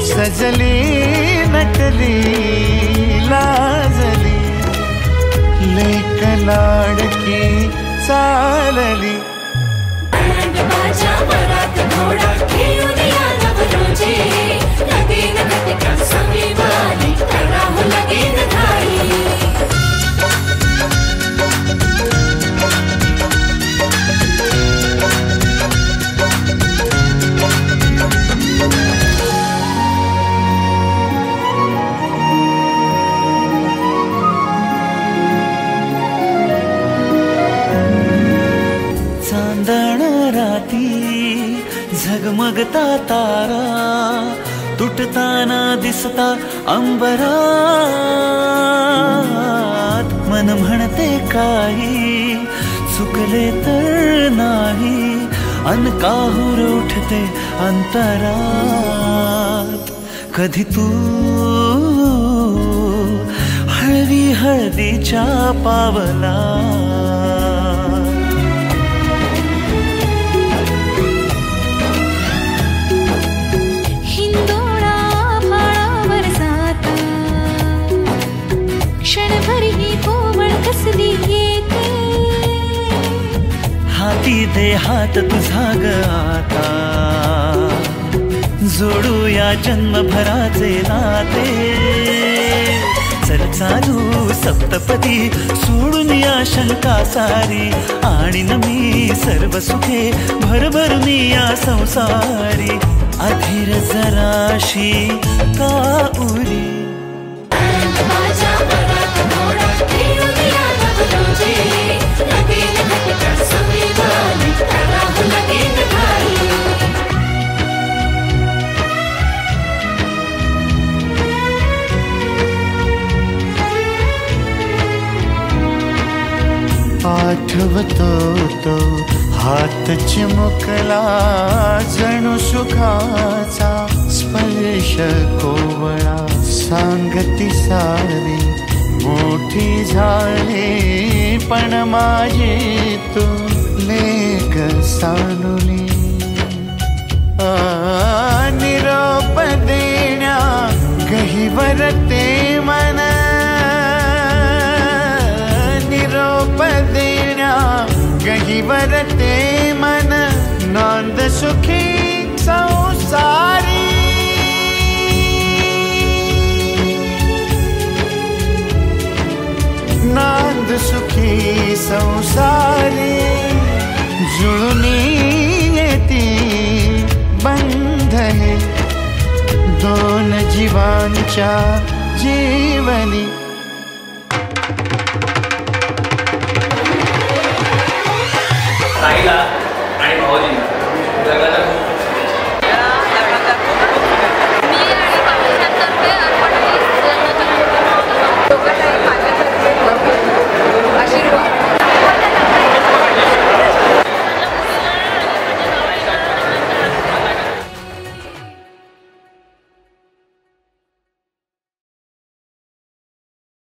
सजली नटली लाजली लेक लाडकी चालली राती झगमगता तारा तुटताना दिसता अंबरात मन म्हणते काही चुकले तर नाही अन काहूर उठते अंतरात कधी तू हळवी हळदीच्या पावला हाती दे हात तुझा ग आता जोडूया जन्मभराचे नाते चल चालू सप्तपदी सोडून या शंका सारी आणि मी सर्व सुखे भरभरून या संसारी अधीर जराशी का उरी आठवतो तो हात चिमुकला जणू सुखाचा स्पर्श कोवळा सांगती सारी मोठी झाली पण माझी तू लेक सानुली निरोप देण्या गहिवर ते मन निरोप देण्या गहिवर ते मन नांद सुखी संसारी नांद सुखी संसारी जुळूनी येती बंधने दोन जीवांच्या जीवनी ताईला आणि भाऊजींना जगाला